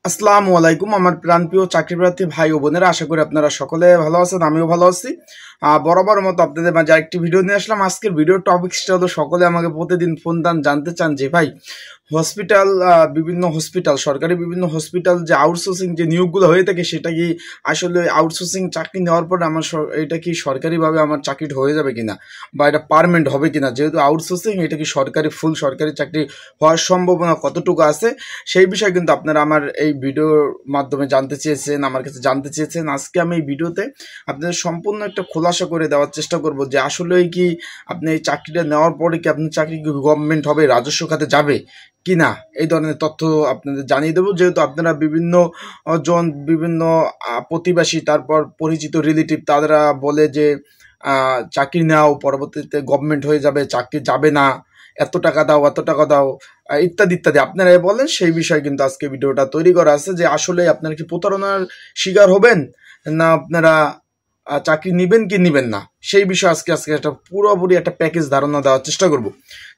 আসসালামু আলাইকুম আমার প্রাণপ্রিয় চাকরিপ্রার্থী ভাই ও বোনেরা, আশা করি আপনারা সকলে ভালো আছেন, আমিও ভালো আছি। বরাবর মতো আপনাদের মাঝে আরেকটি ভিডিও নিয়ে আসলাম। আজকের ভিডিওর টপিকসটা হলো, সকলে আমাকে প্রতিদিন ফোন দান জানতে চান যে ভাই হসপিটাল, বিভিন্ন হসপিটাল, সরকারি বিভিন্ন হসপিটাল যে আউটসোর্সিং যে নিয়োগগুলো হয়ে থাকে, সেটা কি আসলে আউটসোর্সিং চাকরি নেওয়ার পরে আমার এটা কি সরকারিভাবে আমার চাকরিটা হয়ে যাবে কিনা, বা এটা পার্মানেন্ট হবে কিনা। যেহেতু আউটসোর্সিং, এটা কি সরকারি ফুল সরকারি চাকরি হওয়ার সম্ভাবনা কতটুকু আছে, সেই বিষয়ে কিন্তু আপনারা আমার এই ভিডিওর মাধ্যমে জানতে চেয়েছেন, আমার কাছে জানতে চেয়েছেন। আজকে আমি এই ভিডিওতে আপনাদের সম্পূর্ণ একটা খোলাসা করে দেওয়ার চেষ্টা করব যে আসলেই কি আপনি এই চাকরিটা নেওয়ার পরে কি আপনার চাকরি কি গভর্নমেন্ট হবে, রাজস্ব খাতে যাবে কিনা, এই ধরনের তথ্য আপনাদের জানিয়ে দেবো। যেহেতু আপনারা বিভিন্ন বিভিন্ন প্রতিবেশী, তারপর পরিচিত রিলেটিভ, তারা বলে যে চাকরি নাও, পরবর্তীতে গভর্নমেন্ট হয়ে যাবে, চাকরি যাবে না, এত টাকা দাও, এত টাকা দাও, ইত্যাদি ইত্যাদি আপনারা বলেন। সেই বিষয়ে কিন্তু আজকে ভিডিওটা তৈরি করা আছে যে আসলে আপনারা কি প্রতারণার শিকার হবেন, না আপনারা চাকরি নেবেন কি নেবেন না, সেই বিষয়ে আজকে একটা পুরোপুরি একটা প্যাকেজ ধারণা দেওয়ার চেষ্টা করব।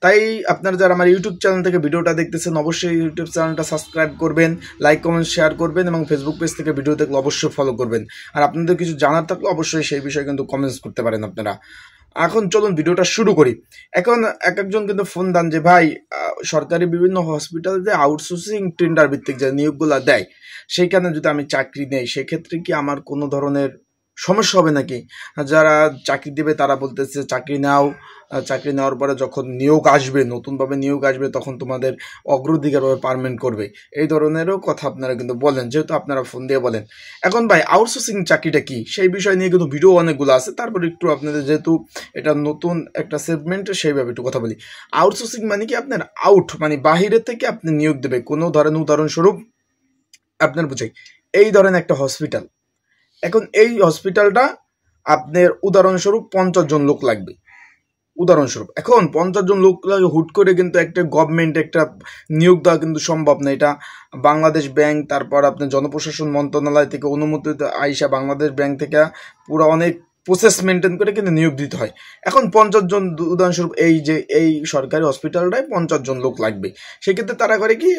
তাই আপনারা যারা আমার ইউটিউব চ্যানেল থেকে ভিডিওটা দেখতেছেন, অবশ্যই ইউটিউব চ্যানেলটা সাবস্ক্রাইব করবেন, লাইক কমেন্ট শেয়ার করবেন, এবং ফেসবুক পেজ থেকে ভিডিও দেখলে অবশ্যই ফলো করবেন। আর আপনাদের কিছু জানার থাকলে অবশ্যই সেই বিষয়ে কিন্তু কমেন্টস করতে পারেন আপনারা। এখন চলুন ভিডিওটা শুরু করি। এখন একজন কিন্তু ফোন দেন যে ভাই সরকারি বিভিন্ন হসপিটাল যে আউটসোর্সিং টেন্ডার ভিত্তিক যে নিয়োগগুলো দেয়, সেইখানে যদি আমি চাকরি নেই, সেক্ষেত্রে কি আমার কোনো ধরনের সমস্যা হবে নাকি? যারা চাকরি দেবে তারা বলতেছে চাকরি নাও, চাকরি নেওয়ার পরে যখন নিয়োগ আসবে, নতুনভাবে নিয়োগ আসবে, তখন তোমাদের অগ্রাধিকারভাবে পার্মানেন্ট করবে, এই ধরনেরও কথা আপনারা কিন্তু বলেন, যেহেতু আপনারা ফোন দিয়ে বলেন। এখন ভাই আউটসোর্সিং চাকরিটা কি, সেই বিষয় নিয়ে কিন্তু ভিডিও অনেকগুলো আছে। তারপর একটু আপনাদের, যেহেতু এটা নতুন একটা সেগমেন্ট, সেইভাবে একটু কথা বলি। আউটসোর্সিং মানে কি, আপনার আউট মানে বাহিরে থেকে আপনি নিয়োগ দেবে কোনো ধরনের, উদাহরণস্বরূপ আপনার বুঝাই এই ধরেন একটা হসপিটাল। এখন এই হসপিটালটা আপনার উদাহরণস্বরূপ 50 জন লোক লাগবে, উদাহরণস্বরূপ। এখন 50 জন লোক লাগে, হুট করে কিন্তু একটা গভর্নমেন্ট একটা নিয়োগ দেওয়া কিন্তু সম্ভব না। এটা বাংলাদেশ ব্যাংক, তারপর আপনার জনপ্রশাসন মন্ত্রণালয় থেকে অনুমোদিত আইসা, বাংলাদেশ ব্যাংক থেকে পুরো অনেক প্রসেস মেনটেন করে কিন্তু নিয়োগ দিতে হয়। এখন 50 জন, উদাহরণস্বরূপ এই সরকারি হসপিটালটায় 50 জন লোক লাগবে। সেক্ষেত্রে তারা করে কি,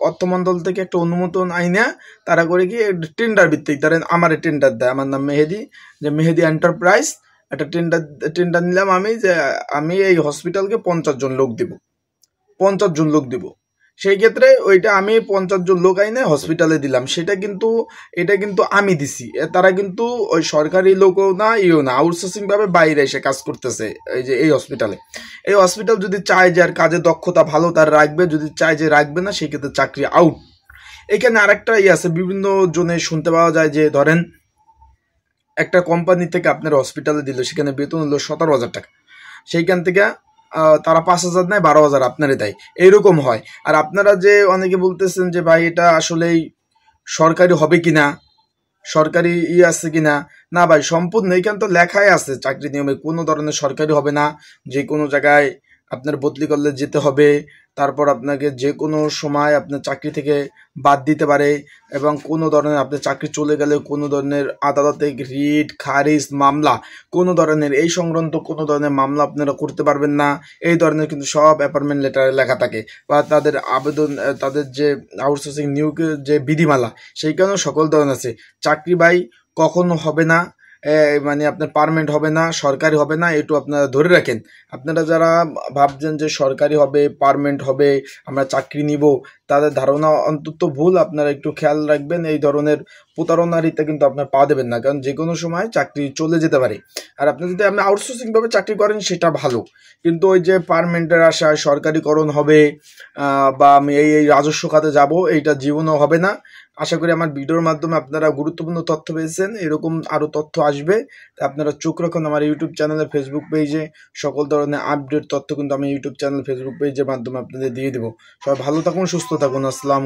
অর্থমন্ত্রণ থেকে একটা অনুমোদন আইনা তারা করে কি টেন্ডার ভিত্তিক, ধরেন আমার টেন্ডার দেয়, আমার নাম মেহেদি, যে মেহেদি এন্টারপ্রাইজ, একটা টেন্ডার নিলাম আমি, যে আমি এই হসপিটালকে 50 জন লোক দিব, 50 জন লোক দিব। সেই ক্ষেত্রে ওইটা আমি 50 জন লোক আইনে হসপিটালে দিলাম, এটা কিন্তু আমি দিছি। তারা কিন্তু ওই সরকারি লোকও না, না, আউটসোর্সিং ভাবে বাইরে এসে কাজ করতেছে এই যে এই হসপিটালে। এই হসপিটাল যদি চায় যে আর কাজের দক্ষতা ভালো, তার রাখবে, যদি চায় যে রাখবে না, সেই ক্ষেত্রে চাকরি আউট। এখানে আরেকটা আছে, বিভিন্ন জনে শুনতে পাওয়া যায় যে ধরেন একটা কোম্পানি থেকে আপনার হসপিটালে দিল, সেখানে বেতন হলো 17,000 টাকা, সেইখান থেকে তারা 5,000 নেয়, 12,000 আপনারে দেয়, এইরকম হয়। আর আপনারা যে অনেকে বলতেছেন যে ভাই এটা আসলেই সরকারি হবে কিনা, সরকারি আছে কিনা, না ভাই, সম্পূর্ণ এইখান তো লেখাই আছে চাকরি নিয়মে কোনো ধরনের সরকারি হবে না। যে কোনো জায়গায় আপনার বদলি করলে যেতে হবে, তারপর আপনাকে যে কোনো সময় আপনার চাকরি থেকে বাদ দিতে পারে, এবং কোনো ধরনের আপনার চাকরি চলে গেলে কোনো ধরনের আদালতে রিট খারিজ মামলা, কোনো ধরনের এই সংক্রান্ত কোনো ধরনের মামলা আপনারা করতে পারবেন না। এই ধরনের কিন্তু সব অ্যাপয়েন্টমেন্ট লেটারে লেখা থাকে, বা তাদের আবেদন, তাদের যে আউটসোর্সিং নিয়োগের যে বিধিমালা, সেইখানেও সকল ধরনের আছে। চাকরি ভাই কখনো হবে না, মানে আপনার পার্মানেন্ট হবে না, সরকারি হবে না, একটু আপনারা ধরে রাখেন। আপনারা যারা ভাবছেন যে সরকারি হবে, পার্মানেন্ট হবে, আমরা চাকরি নিব, তাদের ধারণা অন্তত ভুল। আপনারা একটু খেয়াল রাখবেন, এই ধরনের প্রতারণারিতে কিন্তু আপনার পা দেবেন না, কারণ যে কোনো সময় চাকরি চলে যেতে পারে। আর আপনি যদি আপনি আউটসোর্সিং ভাবে চাকরি করেন, সেটা ভালো, কিন্তু ওই যে পার্মানেন্টের আশায় সরকারিকরণ হবে, বা আমি এই রাজস্ব খাতে যাব, এইটা জীবনও হবে না। আশা করি আমার ভিডিওর মাধ্যমে আপনারা গুরুত্বপূর্ণ তথ্য পেয়েছেন, এরকম আরও তথ্য আসবে। আপনারা চোখ রাখুন আমার ইউটিউব চ্যানেলে, ফেসবুক পেজে, সকল ধরনের আপডেট তথ্য কিন্তু আমি ইউটিউব চ্যানেল, ফেসবুক পেজের মাধ্যমে আপনাদের দিয়ে দেবো। সবাই ভালো থাকুন, সুস্থ থাকুন। আসসালাম।